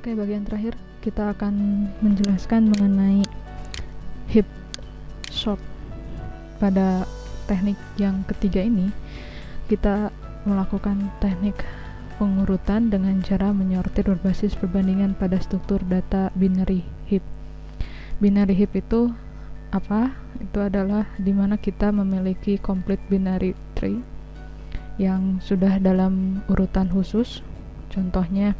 Oke, bagian terakhir kita akan menjelaskan mengenai hip sort. Pada teknik yang ketiga ini, kita melakukan teknik pengurutan dengan cara menyortir berbasis perbandingan pada struktur data binary heap. Binary heap itu apa? Itu adalah dimana kita memiliki complete binary tree yang sudah dalam urutan khusus. Contohnya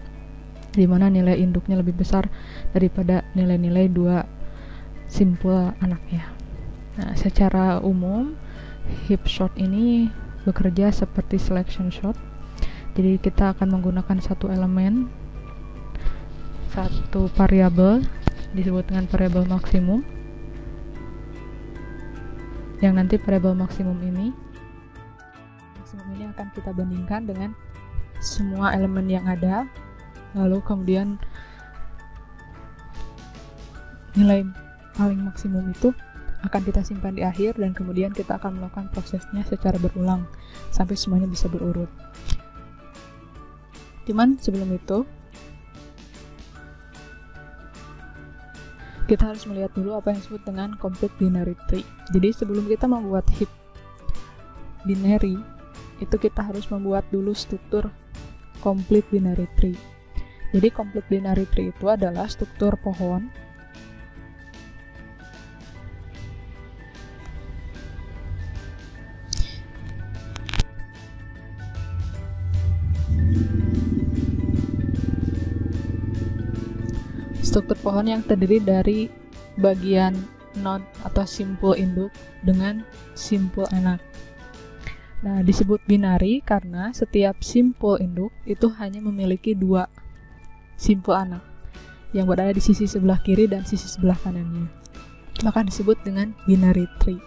dimana nilai induknya lebih besar daripada nilai-nilai dua simpul anaknya. Nah, secara umum heap sort ini bekerja seperti selection sort. Jadi kita akan menggunakan satu elemen, satu variabel disebut dengan variabel maksimum, yang nanti variabel maksimum ini akan kita bandingkan dengan semua elemen yang ada, lalu kemudian nilai paling maksimum itu akan kita simpan di akhir, dan kemudian kita akan melakukan prosesnya secara berulang sampai semuanya bisa berurut. Cuman sebelum itu kita harus melihat dulu apa yang disebut dengan complete binary tree. Jadi sebelum kita membuat heap binary, itu kita harus membuat dulu struktur complete binary tree. Jadi complete binary tree itu adalah struktur pohon yang terdiri dari bagian node atau simpul induk dengan simpul anak. Nah, disebut binary karena setiap simpul induk itu hanya memiliki dua simpul anak yang berada di sisi sebelah kiri dan sisi sebelah kanannya. Maka disebut dengan binary tree.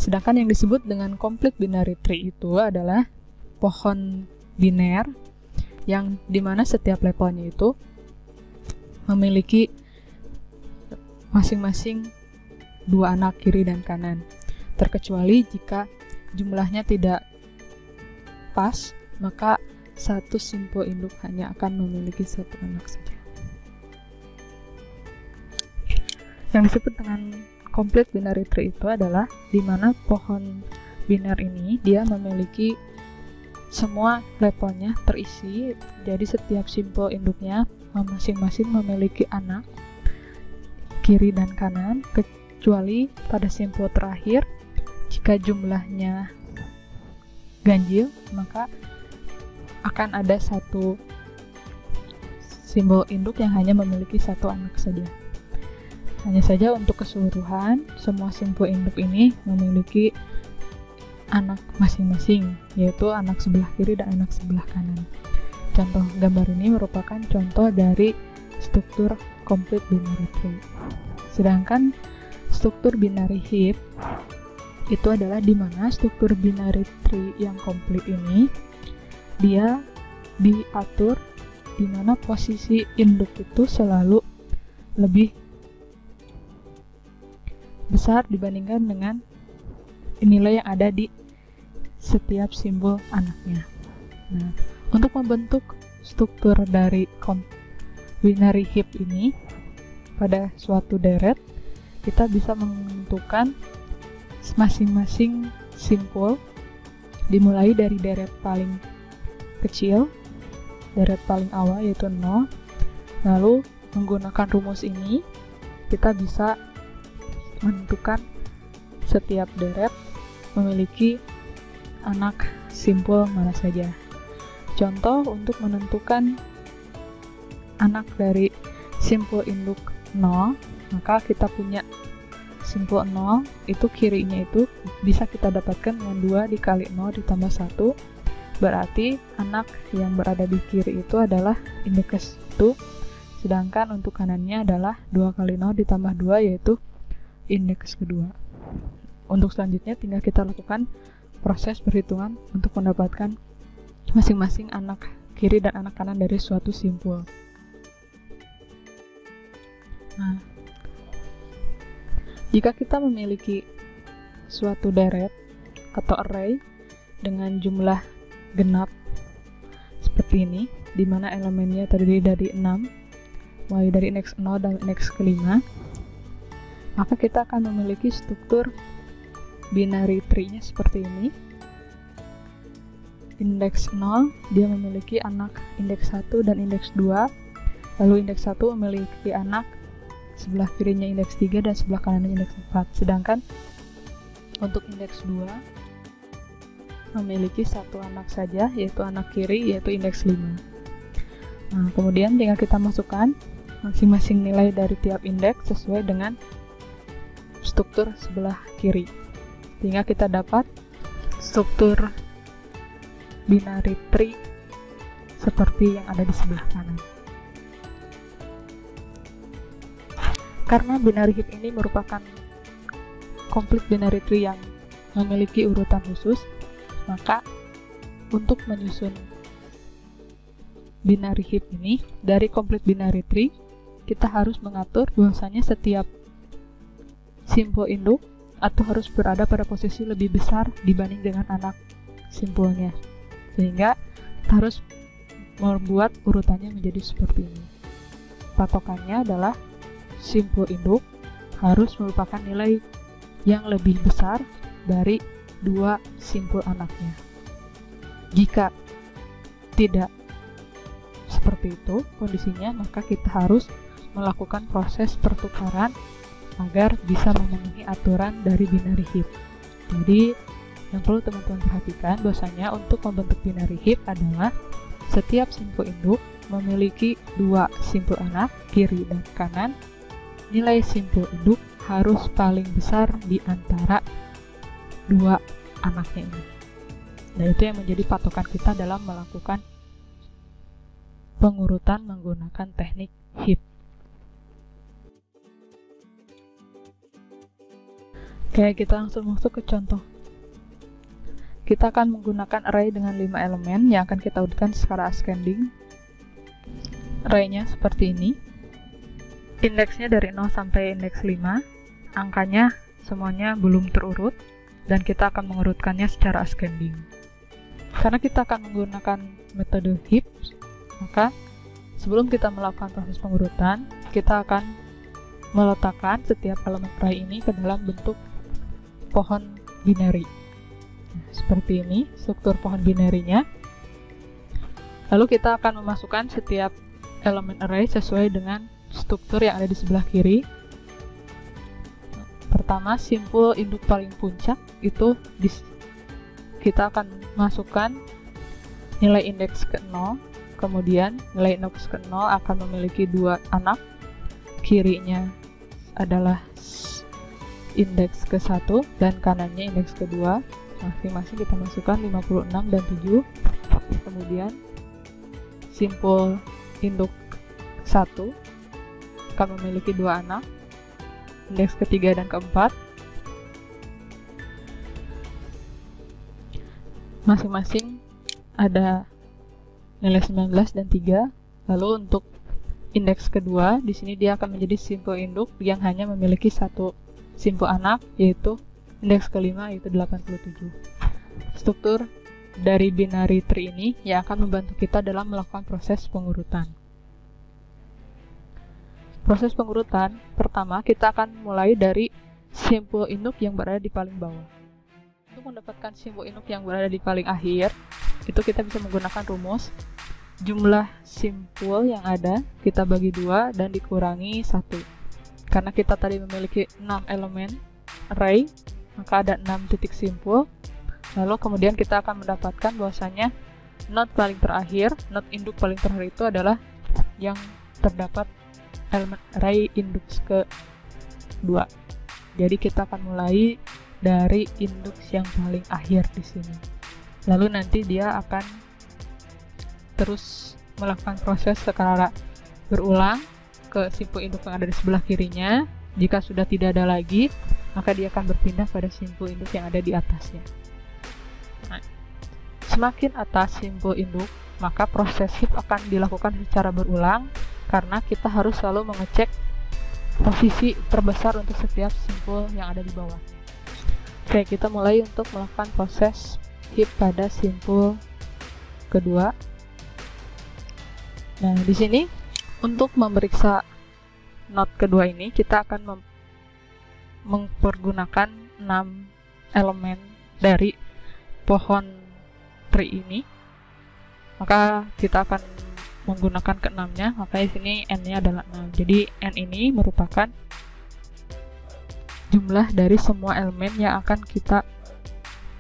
Sedangkan yang disebut dengan complete binary tree itu adalah pohon biner yang dimana setiap levelnya itu memiliki masing-masing dua anak kiri dan kanan, terkecuali jika jumlahnya tidak pas, maka satu simpul induk hanya akan memiliki satu anak saja. Yang disebut dengan complete binary tree itu adalah dimana pohon biner ini dia memiliki semua levelnya terisi, jadi setiap simpul induknya masing-masing memiliki anak kiri dan kanan, kecuali pada simpul terakhir jika jumlahnya ganjil, maka akan ada satu simbol induk yang hanya memiliki satu anak saja. Hanya saja untuk keseluruhan, semua simpul induk ini memiliki anak masing-masing, yaitu anak sebelah kiri dan anak sebelah kanan. Contoh gambar ini merupakan contoh dari struktur complete binary tree. Sedangkan struktur binary heap itu adalah di mana struktur binary tree yang komplit ini dia diatur di mana posisi induk itu selalu lebih besar dibandingkan dengan nilai yang ada di setiap simbol anaknya. Nah, untuk membentuk struktur dari binary heap ini pada suatu deret, kita bisa menentukan masing-masing simpul dimulai dari deret paling kecil, deret paling awal yaitu 0. Lalu menggunakan rumus ini kita bisa menentukan setiap deret memiliki anak simpul mana saja. Contoh untuk menentukan anak dari simpul induk 0, maka kita punya simpul 0 itu kirinya itu bisa kita dapatkan dengan 2 dikali 0 ditambah 1, berarti anak yang berada di kiri itu adalah indeks 1, sedangkan untuk kanannya adalah 2 kali 0 ditambah 2 yaitu indeks kedua. Untuk selanjutnya tinggal kita lakukan proses perhitungan untuk mendapatkan masing-masing anak kiri dan anak kanan dari suatu simpul. Nah, jika kita memiliki suatu deret atau array dengan jumlah genap seperti ini, di mana elemennya terdiri dari 6, mulai dari indeks 0 dan indeks ke-5, maka kita akan memiliki struktur binary tree-nya seperti ini. Indeks 0 dia memiliki anak indeks 1 dan indeks 2, lalu indeks 1 memiliki anak sebelah kirinya indeks 3 dan sebelah kanannya indeks 4. Sedangkan untuk indeks 2 memiliki satu anak saja, yaitu anak kiri, yaitu indeks 5. Nah, kemudian tinggal kita masukkan masing-masing nilai dari tiap indeks sesuai dengan struktur sebelah kiri, sehingga kita dapat struktur binary tree seperti yang ada di sebelah kanan. Karena binary heap ini merupakan complete binary tree yang memiliki urutan khusus, maka untuk menyusun binary heap ini dari complete binary tree, kita harus mengatur bahwasanya setiap simpul induk atau harus berada pada posisi lebih besar dibanding dengan anak simpulnya, sehingga kita harus membuat urutannya menjadi seperti ini. Patokannya adalah simpul induk harus merupakan nilai yang lebih besar dari dua simpul anaknya. Jika tidak seperti itu kondisinya, maka kita harus melakukan proses pertukaran agar bisa memenuhi aturan dari binary heap. Jadi yang perlu teman-teman perhatikan bahwasanya untuk membentuk binary heap adalah setiap simpul induk memiliki dua simpul anak kiri dan kanan. Nilai simpul induk harus paling besar di antara dua anaknya ini. Nah, itu yang menjadi patokan kita dalam melakukan pengurutan menggunakan teknik heap. Oke, kita langsung masuk ke contoh. Kita akan menggunakan array dengan 5 elemen yang akan kita urutkan secara ascending. Array-nya seperti ini. Indeksnya dari 0 sampai indeks 5. Angkanya semuanya belum terurut, dan kita akan mengurutkannya secara ascending. Karena kita akan menggunakan metode heap, maka sebelum kita melakukan proses pengurutan, kita akan meletakkan setiap elemen array ini ke dalam bentuk pohon binary. Nah, seperti ini struktur pohon binary-nya. Lalu kita akan memasukkan setiap elemen array sesuai dengan struktur yang ada di sebelah kiri. Pertama, simpul induk paling puncak itu kita akan masukkan nilai indeks ke-0, kemudian nilai indeks ke-0 akan memiliki dua anak, kirinya adalah indeks ke-1 dan kanannya indeks ke-2. Masing-masing kita masukkan 56 dan 7. Kemudian simpul induk 1 akan memiliki dua anak, indeks ke-3 dan ke-4. Masing-masing ada nilai 19 dan 3. Lalu untuk indeks kedua, di sini dia akan menjadi simpul induk yang hanya memiliki satu simpul anak, yaitu indeks ke-5, yaitu 87. Struktur dari binary tree ini yang akan membantu kita dalam melakukan proses pengurutan. Proses pengurutan pertama, kita akan mulai dari simpul induk yang berada di paling bawah. Untuk mendapatkan simpul induk yang berada di paling akhir, itu kita bisa menggunakan rumus jumlah simpul yang ada kita bagi 2 dan dikurangi 1. Karena kita tadi memiliki 6 elemen array, maka ada 6 titik simpul. Lalu kemudian kita akan mendapatkan bahwasanya node paling terakhir, node induk paling terakhir itu adalah yang terdapat elemen array indeks ke-2. Jadi kita akan mulai dari indeks yang paling akhir di sini. Lalu nanti dia akan terus melakukan proses secara berulang ke simpul induk yang ada di sebelah kirinya. Jika sudah tidak ada lagi, maka dia akan berpindah pada simpul induk yang ada di atasnya. Nah, semakin atas simpul induk, maka proses heap akan dilakukan secara berulang, karena kita harus selalu mengecek posisi terbesar untuk setiap simpul yang ada di bawah. Oke, kita mulai untuk melakukan proses heap pada simpul kedua. Nah, di sini Untuk memeriksa node kedua ini, kita akan mempergunakan 6 elemen dari pohon tree ini. Maka kita akan menggunakan ke-6-nya, maka di sini n-nya adalah 6. Jadi n ini merupakan jumlah dari semua elemen yang akan kita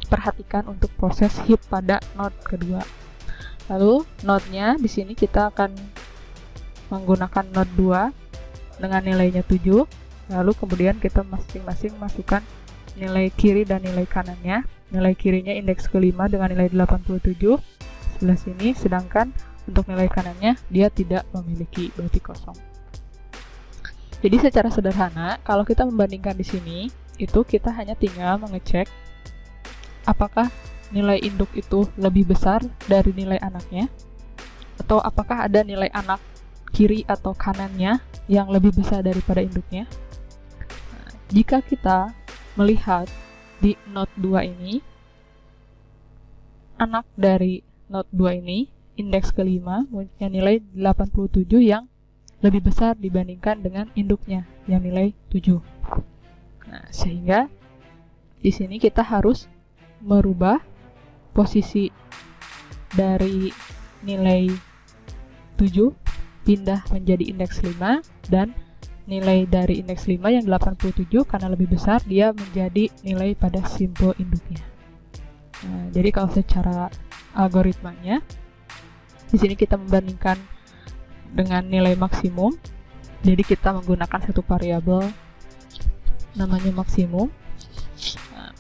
perhatikan untuk proses heap pada node kedua. Lalu node-nya di sini kita akan menggunakan node 2 dengan nilainya 7. Lalu kemudian kita masing-masing masukkan nilai kiri dan nilai kanannya. Nilai kirinya indeks ke-5 dengan nilai 87 sebelah sini, sedangkan untuk nilai kanannya dia tidak memiliki, berarti kosong. Jadi secara sederhana, kalau kita membandingkan di sini, itu kita hanya tinggal mengecek apakah nilai induk itu lebih besar dari nilai anaknya, atau apakah ada nilai anak kiri atau kanannya yang lebih besar daripada induknya. Nah, jika kita melihat di node 2 ini, anak dari node 2 ini, indeks ke-5, mempunyai nilai 87 yang lebih besar dibandingkan dengan induknya yang nilai 7. Nah, sehingga di sini kita harus merubah posisi dari nilai 7 pindah menjadi indeks 5, dan nilai dari indeks 5 yang 87 karena lebih besar dia menjadi nilai pada simbol induknya. Nah, jadi kalau secara algoritmanya di sini kita membandingkan dengan nilai maksimum. Jadi kita menggunakan satu variabel namanya maksimum. Nah,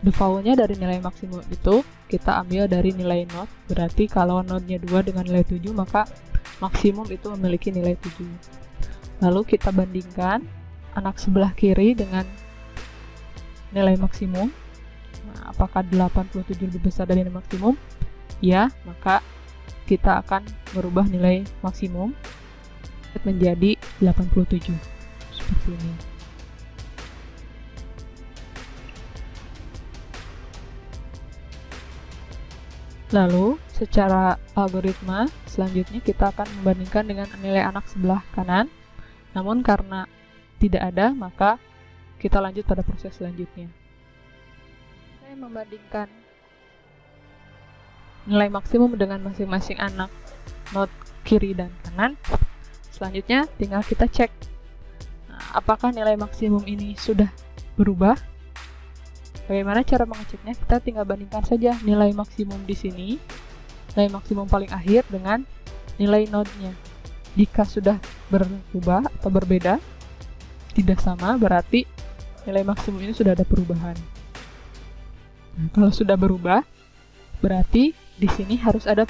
defaultnya dari nilai maksimum itu kita ambil dari nilai node. Berarti kalau node-nya 2 dengan nilai 7, maka maksimum itu memiliki nilai 7. Lalu kita bandingkan anak sebelah kiri dengan nilai maksimum. Nah, apakah 87 lebih besar dari nilai maksimum? Ya, maka kita akan merubah nilai maksimum menjadi 87. Seperti ini. Lalu, secara algoritma, selanjutnya kita akan membandingkan dengan nilai anak sebelah kanan. Namun karena tidak ada, maka kita lanjut pada proses selanjutnya. Saya membandingkan nilai maksimum dengan masing-masing anak node kiri dan kanan. Selanjutnya, tinggal kita cek apakah nilai maksimum ini sudah berubah. Bagaimana cara mengeceknya? Kita tinggal bandingkan saja nilai maksimum di sini, nilai maksimum paling akhir dengan nilai node-nya. Jika sudah berubah atau berbeda, tidak sama, berarti nilai maksimum ini sudah ada perubahan. Nah, kalau sudah berubah, berarti di sini harus ada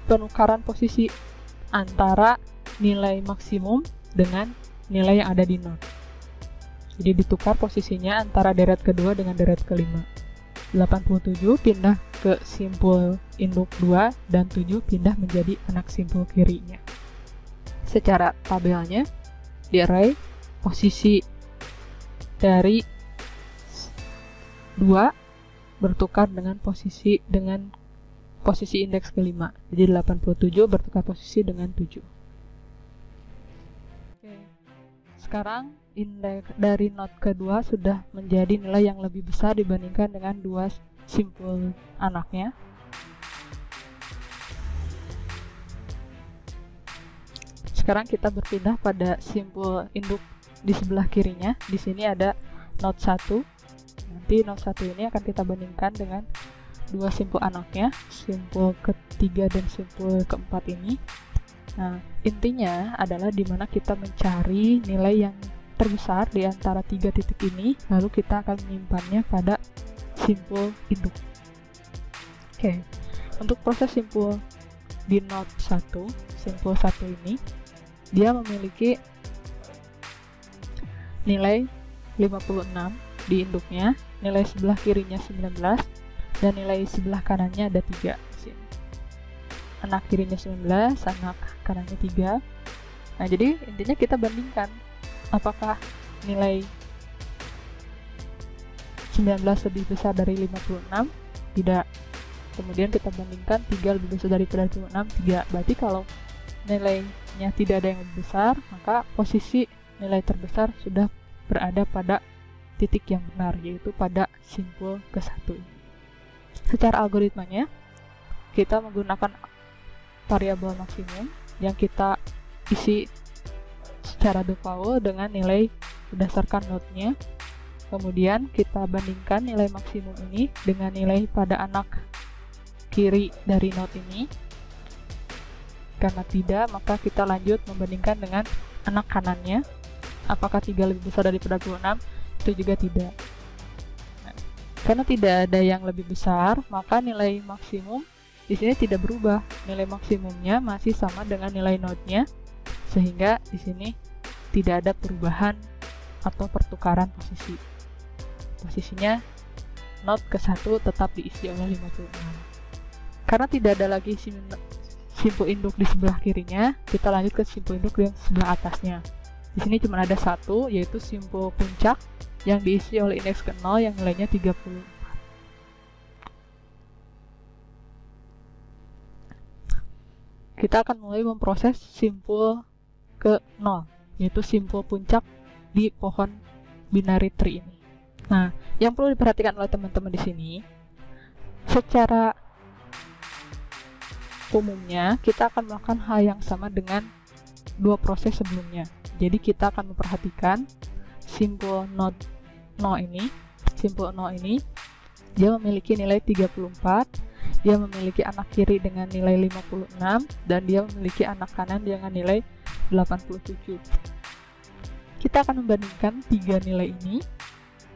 penukaran posisi antara nilai maksimum dengan nilai yang ada di node. Jadi ditukar posisinya antara deret kedua dengan deret kelima. 87 pindah ke simpul induk 2 dan 7 pindah menjadi anak simpul kirinya. Secara tabelnya, di array posisi dari 2 bertukar dengan posisi indeks kelima. Jadi 87 bertukar posisi dengan 7. Oke. Sekarang indeks dari node kedua sudah menjadi nilai yang lebih besar dibandingkan dengan 2 simpul anaknya. Sekarang kita berpindah pada simpul induk di sebelah kirinya. Di sini ada node 1. Nanti node 1 ini akan kita bandingkan dengan 2 simpul anaknya, simpul ketiga dan simpul keempat ini. Nah, intinya adalah dimana kita mencari nilai yang terbesar di antara 3 titik ini, lalu kita akan menyimpannya pada simpul induk. Oke, untuk proses simpul di node 1, simpul 1 ini, dia memiliki nilai 56 di induknya, nilai sebelah kirinya 19, dan nilai sebelah kanannya ada 3 di sini. Anak kirinya 19, anak kanannya 3. Nah, jadi intinya kita bandingkan apakah nilai 19 lebih besar dari 56? Tidak. Kemudian kita bandingkan 3 lebih besar dari 56? 3. Berarti kalau nilainya tidak ada yang lebih besar, maka posisi nilai terbesar sudah berada pada titik yang benar, yaitu pada simpul ke-1. Secara algoritmanya, kita menggunakan variabel maksimum yang kita isi secara default dengan nilai berdasarkan node-nya. Kemudian kita bandingkan nilai maksimum ini dengan nilai pada anak kiri dari node ini. Karena tidak, maka kita lanjut membandingkan dengan anak kanannya. Apakah 3 lebih besar daripada 26? Itu juga tidak. Nah, karena tidak ada yang lebih besar, maka nilai maksimum di sini tidak berubah. Nilai maksimumnya masih sama dengan nilai node-nya, sehingga di sini tidak ada perubahan atau pertukaran posisi. Posisinya node ke-1 tetap diisi oleh 56. Karena tidak ada lagi simpul induk di sebelah kirinya, kita lanjut ke simpul induk yang sebelah atasnya. Di sini cuma ada satu, yaitu simpul puncak yang diisi oleh indeks ke-0 yang nilainya 34. Kita akan mulai memproses simpul ke-0, yaitu simpul puncak di pohon binary tree ini. Nah, yang perlu diperhatikan oleh teman-teman di sini, secara umumnya kita akan melakukan hal yang sama dengan dua proses sebelumnya. Jadi kita akan memperhatikan simpul node 0 ini, simpul 0 ini dia memiliki nilai 34, dia memiliki anak kiri dengan nilai 56, dan dia memiliki anak kanan dengan nilai 87. Kita akan membandingkan tiga nilai ini,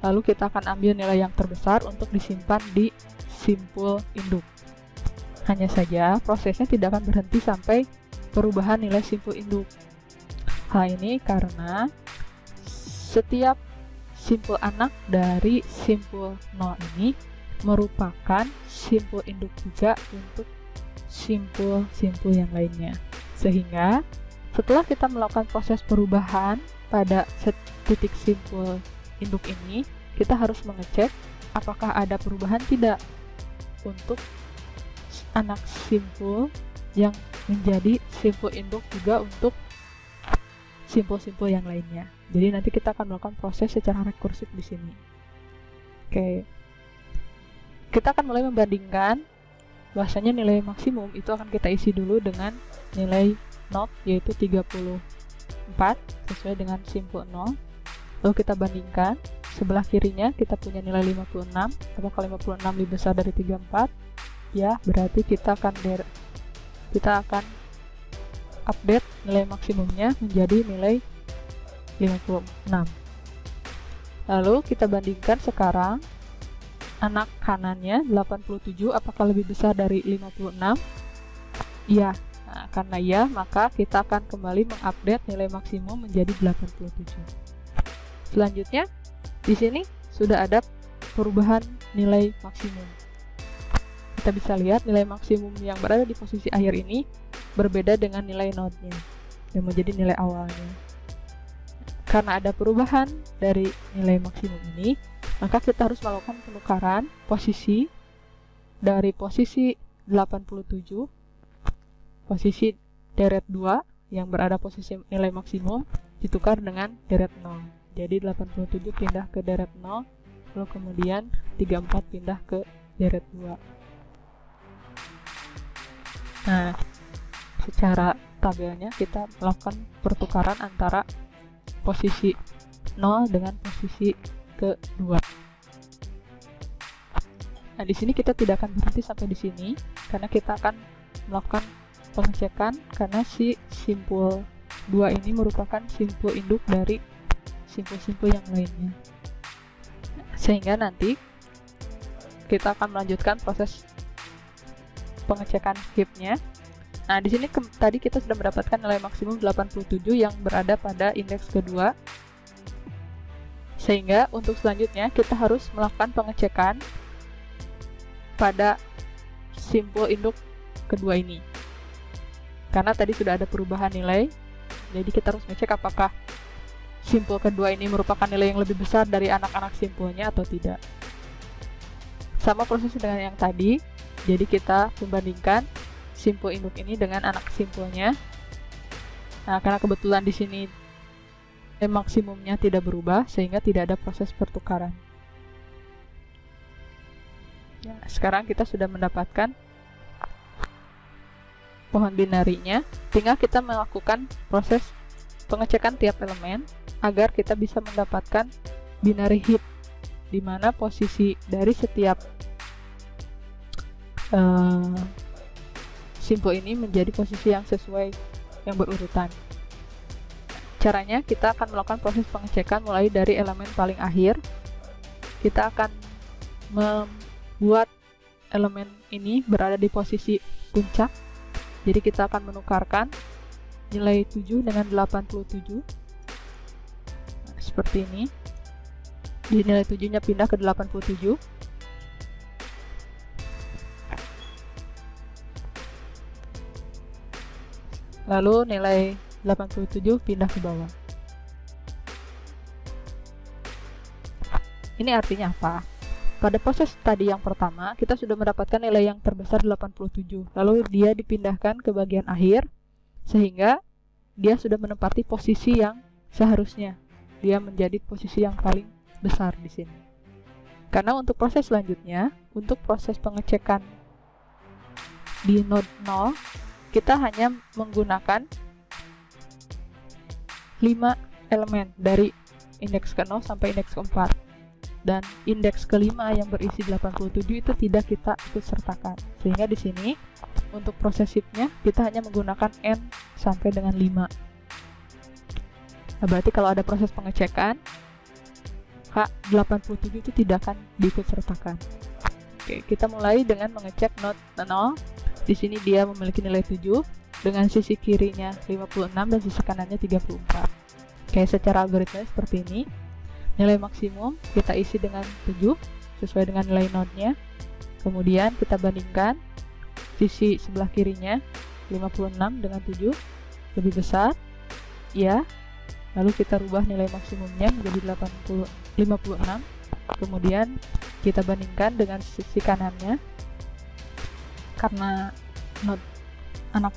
lalu kita akan ambil nilai yang terbesar untuk disimpan di simpul induk. Hanya saja, prosesnya tidak akan berhenti sampai perubahan nilai simpul induk. Hal ini karena setiap simpul anak dari simpul 0 ini merupakan simpul induk juga untuk simpul-simpul yang lainnya. Sehingga, setelah kita melakukan proses perubahan pada titik simpul induk ini, kita harus mengecek apakah ada perubahan tidak untuk anak simpul yang menjadi simpul induk juga untuk simpul-simpul yang lainnya. Jadi nanti kita akan melakukan proses secara rekursif di sini. Oke. Kita akan mulai membandingkan, bahwasanya nilai maksimum itu akan kita isi dulu dengan nilai node, yaitu 34 sesuai dengan simpul 0. Lalu kita bandingkan, sebelah kirinya kita punya nilai 56. Apakah 56 lebih besar dari 34? Ya, berarti kita akan update nilai maksimumnya menjadi nilai 56. Lalu kita bandingkan sekarang anak kanannya 87, apakah lebih besar dari 56? Iya. Nah, karena ya, maka kita akan kembali mengupdate nilai maksimum menjadi 87. Selanjutnya, di sini sudah ada perubahan nilai maksimum. Kita bisa lihat nilai maksimum yang berada di posisi akhir ini berbeda dengan nilai node-nya yang menjadi nilai awalnya. Karena ada perubahan dari nilai maksimum ini, maka kita harus melakukan penukaran posisi dari posisi 87, posisi deret 2 yang berada posisi nilai maksimum ditukar dengan deret 0. Jadi 87 pindah ke deret 0, lalu kemudian 34 pindah ke deret 2. Nah, secara tabelnya kita melakukan pertukaran antara posisi 0 dengan posisi kedua. Nah, di sini kita tidak akan berhenti sampai di sini karena kita akan melakukan pengecekan karena si simpul 2 ini merupakan simpul induk dari simpul-simpul yang lainnya. Sehingga nanti kita akan melanjutkan proses pengecekan skipnya. Nah, di sini tadi kita sudah mendapatkan nilai maksimum 87 yang berada pada indeks kedua. Sehingga untuk selanjutnya kita harus melakukan pengecekan pada simpul induk kedua ini. Karena tadi sudah ada perubahan nilai, jadi kita harus ngecek apakah simpul kedua ini merupakan nilai yang lebih besar dari anak-anak simpulnya atau tidak. Sama proses dengan yang tadi. Jadi kita membandingkan simpul induk ini dengan anak simpulnya. Nah, karena kebetulan di sini maksimumnya tidak berubah, sehingga tidak ada proses pertukaran. Ya, sekarang kita sudah mendapatkan pohon binarinya, tinggal kita melakukan proses pengecekan tiap elemen agar kita bisa mendapatkan binary heap, di mana posisi dari setiap simbol ini menjadi posisi yang sesuai, yang berurutan. Caranya, kita akan melakukan proses pengecekan mulai dari elemen paling akhir. Kita akan membuat elemen ini berada di posisi puncak. Jadi kita akan menukarkan nilai 7 dengan 87. Nah, seperti ini. Di nilai 7-nya pindah ke 87. Lalu nilai 87 pindah ke bawah. Ini artinya apa? Pada proses tadi yang pertama, kita sudah mendapatkan nilai yang terbesar 87. Lalu dia dipindahkan ke bagian akhir, sehingga dia sudah menempati posisi yang seharusnya. Dia menjadi posisi yang paling besar di sini. Karena untuk proses selanjutnya, untuk proses pengecekan di node 0, kita hanya menggunakan 5 elemen dari indeks ke-0 sampai indeks ke-4. Dan indeks ke-5 yang berisi 87 itu tidak kita ikut sertakan. Sehingga di sini untuk proses heapnya kita hanya menggunakan n sampai dengan 5. Nah, berarti kalau ada proses pengecekan, K87 itu tidak akan diikut sertakan. Oke, kita mulai dengan mengecek node 0. Di sini dia memiliki nilai 7 dengan sisi kirinya 56 dan sisi kanannya 34. Oke, secara algoritma seperti ini. Nilai maksimum kita isi dengan 7 sesuai dengan nilai node-nya. Kemudian kita bandingkan sisi sebelah kirinya 56 dengan 7 lebih besar. Ya. Lalu kita rubah nilai maksimumnya menjadi 56. Kemudian kita bandingkan dengan sisi kanannya. Karena node anak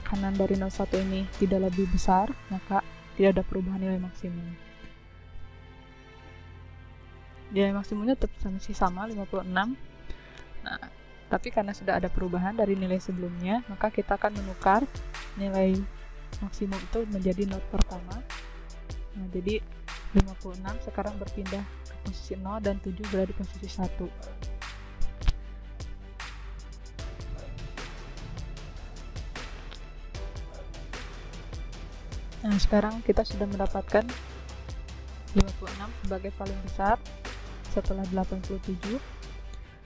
kanan dari node 1 ini tidak lebih besar, maka tidak ada perubahan nilai maksimum. Nilai maksimumnya tetap sama 56. Nah, tapi karena sudah ada perubahan dari nilai sebelumnya, maka kita akan menukar nilai maksimum itu menjadi node pertama. Nah, jadi 56 sekarang berpindah ke posisi 0 dan 7 berada di posisi 1. Nah, sekarang kita sudah mendapatkan 56 sebagai paling besar setelah 87.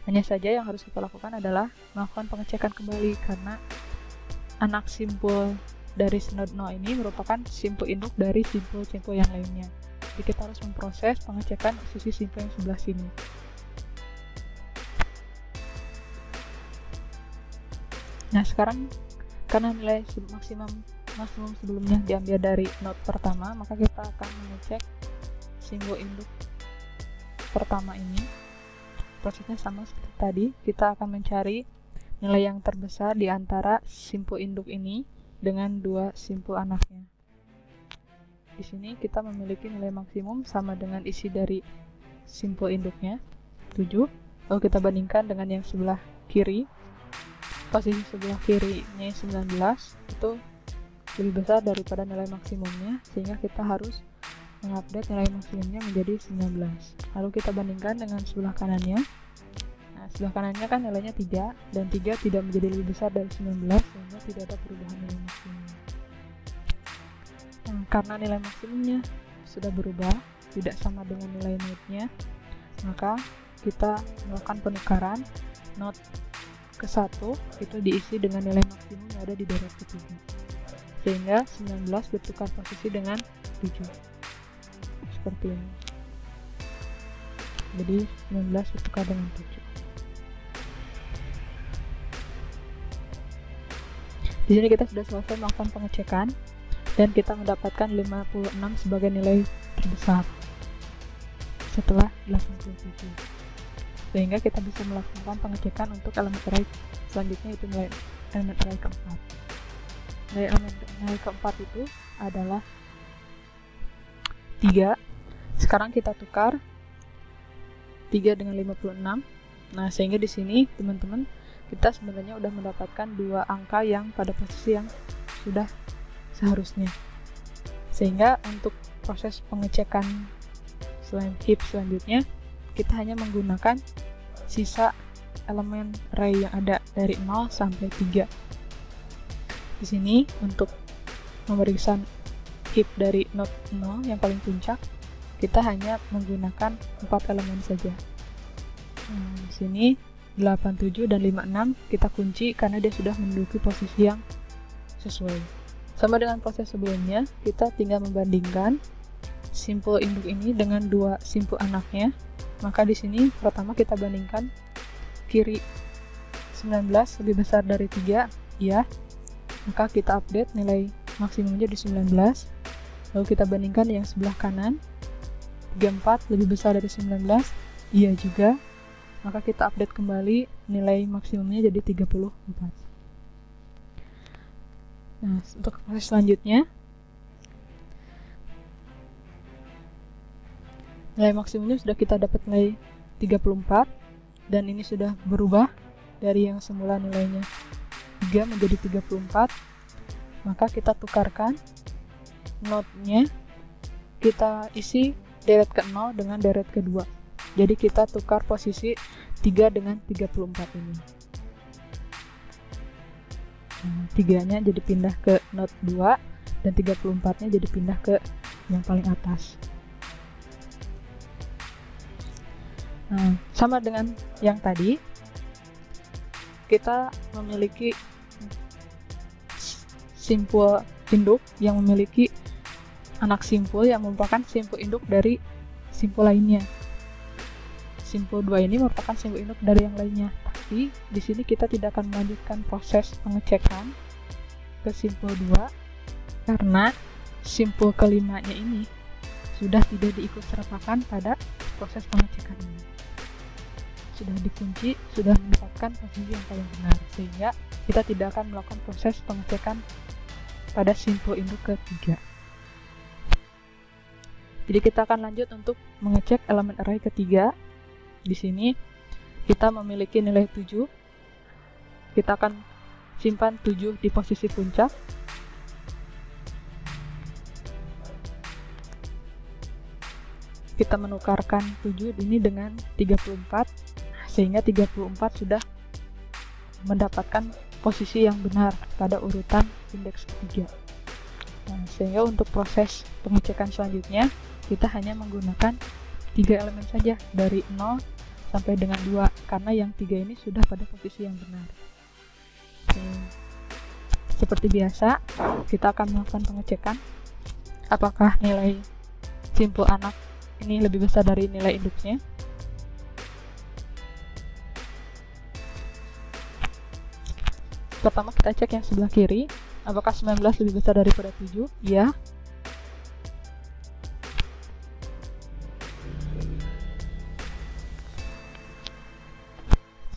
Hanya saja yang harus kita lakukan adalah melakukan pengecekan kembali, karena anak simpul dari node 0 ini merupakan simpul induk dari simpul-simpul yang lainnya. Jadi kita harus memproses pengecekan sisi simpul yang sebelah sini. Nah, sekarang karena nilai maksimum sebelumnya diambil dari node pertama, maka kita akan mengecek simbol induk pertama ini. Prosesnya sama seperti tadi, kita akan mencari nilai yang terbesar di antara simpul induk ini dengan dua simpul anaknya. Di sini kita memiliki nilai maksimum sama dengan isi dari simpul induknya 7. Lalu kita bandingkan dengan yang sebelah kiri. Posisi sebelah kirinya 19 itu lebih besar daripada nilai maksimumnya, sehingga kita harus mengupdate nilai maksimumnya menjadi 19. Lalu kita bandingkan dengan sebelah kanannya. Nah, sebelah kanannya kan nilainya 3, dan 3 tidak menjadi lebih besar dari 19, sehingga tidak ada perubahan nilai maksimum. Nah, karena nilai maksimumnya sudah berubah, tidak sama dengan nilai node-nya, maka kita melakukan penukaran node ke-1 itu diisi dengan nilai maksimum yang ada di deret ketiga, sehingga 19 bertukar posisi dengan 7 seperti ini. Jadi 19 bertukar dengan 7. Di sini kita sudah selesai melakukan pengecekan dan kita mendapatkan 56 sebagai nilai terbesar setelah 87. Sehingga kita bisa melakukan pengecekan untuk elemen array selanjutnya, itu nilai elemen array keempat. nilai keempat itu adalah 3. Sekarang kita tukar 3 dengan 56. Nah, sehingga di sini teman-teman kita sebenarnya udah mendapatkan dua angka yang pada posisi yang sudah seharusnya. Sehingga untuk proses pengecekan heap selanjutnya kita hanya menggunakan sisa elemen array yang ada dari 0 sampai 3. Di sini untuk memeriksa heap dari node 0 yang paling puncak, kita hanya menggunakan 4 elemen saja. Di sini 87 dan 56 kita kunci karena dia sudah menduduki posisi yang sesuai. Sama dengan proses sebelumnya, kita tinggal membandingkan simpul induk ini dengan dua simpul anaknya. Maka di sini pertama kita bandingkan kiri 19 lebih besar dari 3, ya. Maka kita update nilai maksimumnya di 19. Lalu kita bandingkan yang sebelah kanan 34 lebih besar dari 19, iya juga. Maka kita update kembali nilai maksimumnya jadi 34. Nah, untuk proses selanjutnya nilai maksimumnya sudah kita dapat nilai 34 dan ini sudah berubah dari yang semula nilainya 3 menjadi 34. Maka kita tukarkan node-nya, kita isi deret ke 0 dengan deret kedua. Jadi kita tukar posisi 3 dengan 34 ini. Nah, 3-nya jadi pindah ke node 2 dan 34-nya jadi pindah ke yang paling atas. Nah, sama dengan yang tadi, kita memiliki simpul induk yang memiliki anak simpul yang merupakan simpul induk dari simpul lainnya. Simpul 2 ini merupakan simpul induk dari yang lainnya. Tapi di sini kita tidak akan melanjutkan proses pengecekan ke simpul 2 karena simpul kelimanya ini sudah tidak diikut sertakan pada proses pengecekan ini. Sudah dikunci, sudah mendapatkan posisi yang paling benar, sehingga kita tidak akan melakukan proses pengecekan pada simpul induk ketiga. Jadi kita akan lanjut untuk mengecek elemen array ketiga. Di sini kita memiliki nilai 7. Kita akan simpan 7 di posisi puncak. Kita menukarkan 7 ini dengan 34, sehingga 34 sudah mendapatkan posisi yang benar pada urutan indeks ketiga. Nah, sehingga untuk proses pengecekan selanjutnya kita hanya menggunakan 3 elemen saja dari 0 sampai dengan 2 karena yang 3 ini sudah pada posisi yang benar. Seperti biasa, kita akan melakukan pengecekan apakah nilai simpul anak ini lebih besar dari nilai induknya. Pertama kita cek yang sebelah kiri, apakah 19 lebih besar daripada 7? Iya.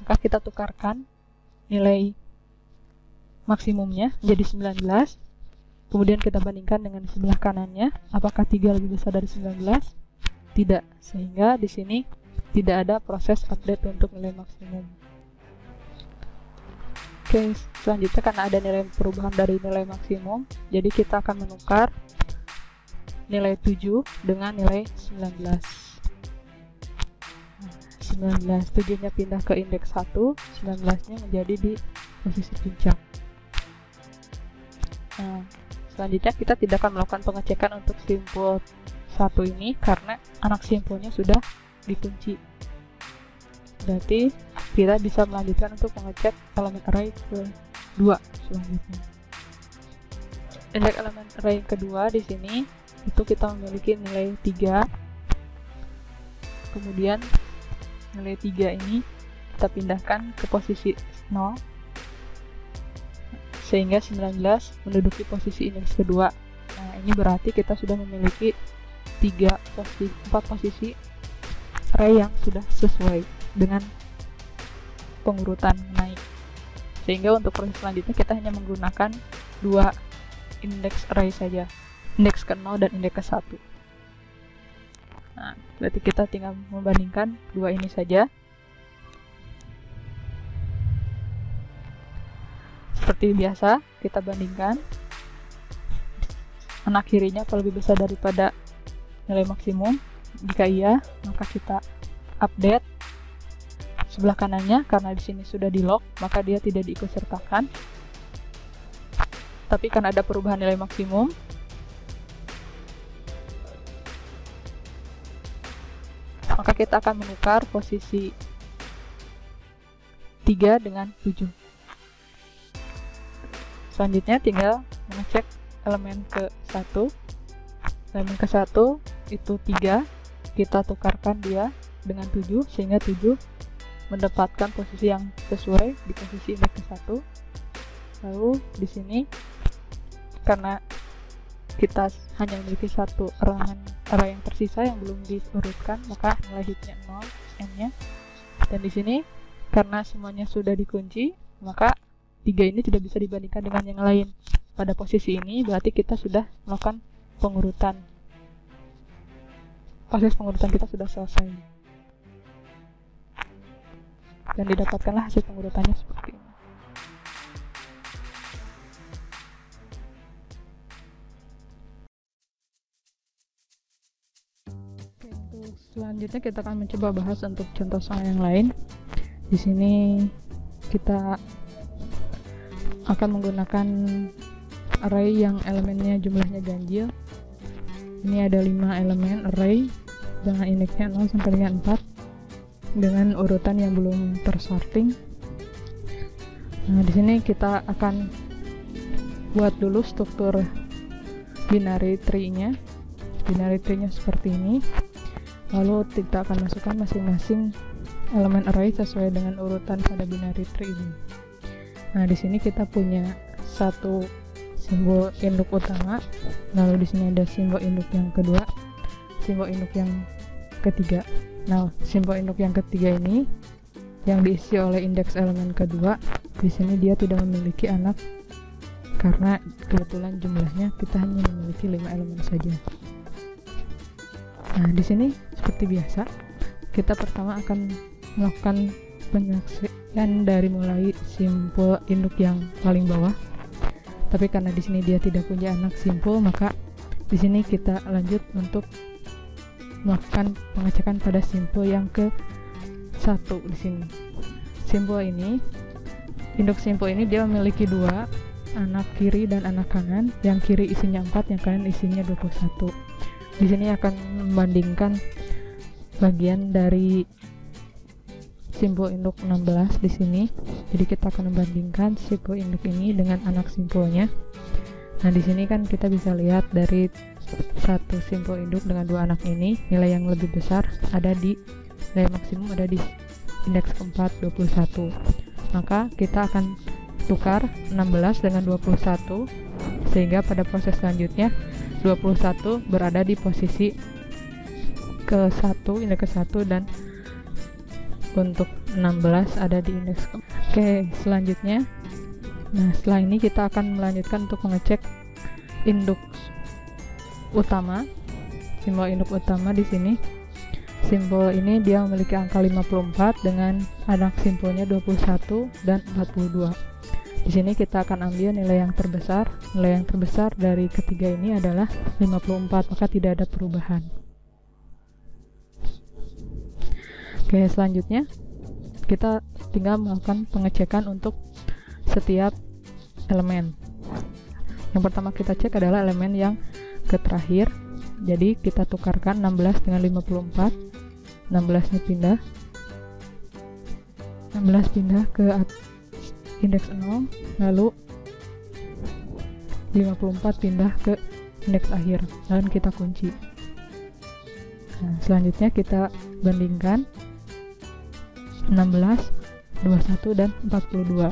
Maka kita tukarkan nilai maksimumnya jadi 19. Kemudian kita bandingkan dengan sebelah kanannya, apakah 3 lebih besar dari 19? Tidak, sehingga di sini tidak ada proses update untuk nilai maksimum. Oke, selanjutnya karena ada nilai perubahan dari nilai maksimum, jadi kita akan menukar nilai 7 dengan nilai 19. 7-nya pindah ke indeks 1, 19-nya menjadi di posisi puncak. Nah, selanjutnya kita tidak akan melakukan pengecekan untuk simpul 1 ini karena anak simpulnya sudah dikunci. Berarti kita bisa melanjutkan untuk mengecek elemen array kedua selanjutnya. Indeks elemen array kedua di sini itu kita memiliki nilai 3. Kemudian nilai 3 ini kita pindahkan ke posisi 0 sehingga 19 menduduki posisi indeks kedua. Nah, ini berarti kita sudah memiliki 4 posisi array yang sudah sesuai dengan pengurutan naik. Sehingga untuk proses selanjutnya kita hanya menggunakan 2 indeks array saja, indeks ke-0 dan indeks ke-1. Nah, berarti kita tinggal membandingkan dua ini saja. Seperti biasa, kita bandingkan. Anak kirinya apa lebih besar daripada nilai maksimum? Jika iya, maka kita update sebelah kanannya, karena di sini sudah di lock, maka dia tidak diikutsertakan. Tapi karena ada perubahan nilai maksimum, maka kita akan menukar posisi 3 dengan 7. Selanjutnya tinggal mengecek elemen ke-1. Elemen ke-1 itu 3, kita tukarkan dia dengan 7 sehingga 7 mendapatkan posisi yang sesuai di posisi indeks ke-1. Lalu di sini karena kita hanya memiliki satu elemen array yang tersisa yang belum diurutkan, maka nilai hitnya 0 n-nya. Dan di sini karena semuanya sudah dikunci, maka 3 ini tidak bisa dibandingkan dengan yang lain. Pada posisi ini berarti kita sudah melakukan pengurutan. Proses pengurutan kita sudah selesai. Dan didapatkanlah hasil pengurutannya seperti ini. Oke, untuk selanjutnya kita akan mencoba bahas untuk contoh soal yang lain. Di sini kita akan menggunakan array yang elemennya jumlahnya ganjil. Ini ada 5 elemen array dengan indeksnya 0 sampai dengan 4 dengan urutan yang belum tersorting. Nah, di sini kita akan buat dulu struktur binary tree-nya. Binary tree-nya seperti ini. Lalu kita akan masukkan masing-masing elemen array sesuai dengan urutan pada binary tree ini. Nah, di sini kita punya satu simbol induk utama, lalu di sini ada simbol induk yang kedua, simbol induk yang ketiga. Nah, simbol induk yang ketiga ini yang diisi oleh indeks elemen kedua, di sini dia tidak memiliki anak karena kebetulan jumlahnya kita hanya memiliki 5 elemen saja. Nah, di sini seperti biasa, kita pertama akan melakukan penyaksian dari mulai simbol induk yang paling bawah. Tapi karena di sini dia tidak punya anak simpul, maka di sini kita lanjut untuk melakukan pengecekan pada simpul yang ke-1 di sini. Simpul ini, induk simpul ini dia memiliki 2, anak kiri dan anak kanan. Yang kiri isinya 4, yang kanan isinya 21. Di sini akan membandingkan bagian dari simbol induk 16 di sini. Jadi kita akan membandingkan simbol induk ini dengan anak simpulnya. Nah, di sini kan kita bisa lihat dari satu simbol induk dengan 2 anak ini, nilai yang lebih besar ada di nilai maksimum ada di indeks keempat 21. Maka kita akan tukar 16 dengan 21 sehingga pada proses selanjutnya 21 berada di posisi ke-1, indeks ke-1, dan untuk 16 ada di indeks ke. Oke, selanjutnya, nah setelah ini kita akan melanjutkan untuk mengecek induk utama. Simbol induk utama di sini, simbol ini dia memiliki angka 54 dengan anak simpulnya 21 dan 42. Di sini kita akan ambil nilai yang terbesar. Nilai yang terbesar dari ketiga ini adalah 54, maka tidak ada perubahan. Oke, selanjutnya kita tinggal melakukan pengecekan untuk setiap elemen. Yang pertama kita cek adalah elemen yang terakhir. Jadi kita tukarkan 16 dengan 54. 16-nya pindah. 16 pindah ke indeks 0, lalu 54 pindah ke indeks akhir, lalu kita kunci. Nah, selanjutnya kita bandingkan 16, 21, dan 42.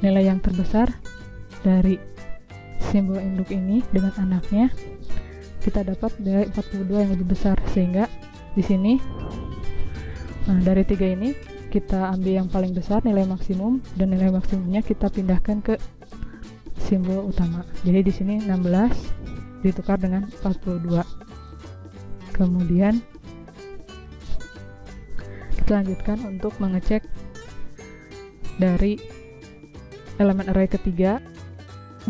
Nilai yang terbesar dari simbol induk ini dengan anaknya kita dapat dari 42 yang lebih besar, sehingga di sini dari 3 ini kita ambil yang paling besar nilai maksimum, dan nilai maksimumnya kita pindahkan ke simbol utama. Jadi di sini 16 ditukar dengan 42. Kemudian kita lanjutkan untuk mengecek dari elemen array ketiga.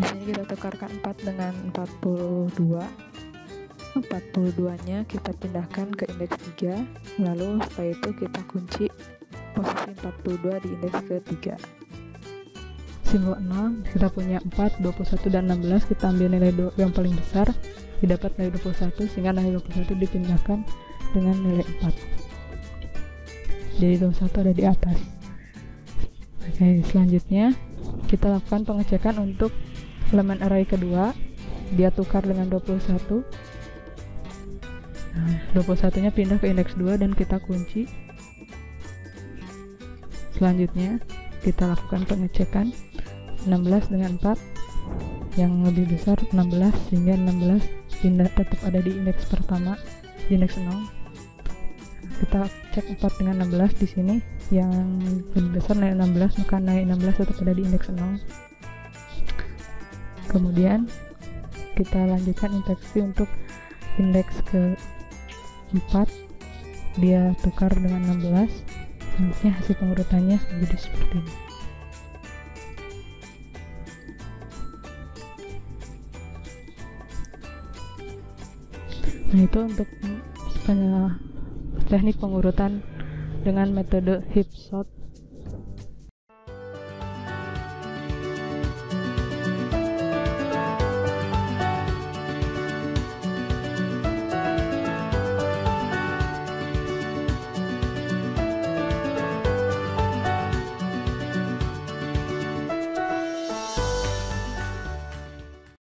Di sini kita tukarkan 4 dengan 42. 42-nya kita pindahkan ke indeks 3, lalu setelah itu kita kunci posisi 42 di indeks ketiga. Simbol 0, kita punya 4, 21, dan 16, kita ambil nilai yang paling besar, didapat nilai 21, sehingga nilai 21 dipindahkan dengan nilai 4. Jadi 21 ada di atas. Oke, selanjutnya kita lakukan pengecekan untuk elemen array kedua. Dia tukar dengan 21. Nah, 21 nya pindah ke indeks 2 dan kita kunci. Selanjutnya kita lakukan pengecekan 16 dengan 4, yang lebih besar 16, sehingga 16 pindah tetap ada di indeks pertama, di indeks 0. Kita cek 4 dengan 16 di sini, yang lebih besar nilai 16, maka nilai 16 tetap ada di indeks 0. Kemudian kita lanjutkan inspeksi untuk indeks ke 4, dia tukar dengan 16. Selanjutnya hasil pengurutannya menjadi seperti ini. Nah, itu untuk teknik pengurutan dengan metode heap sort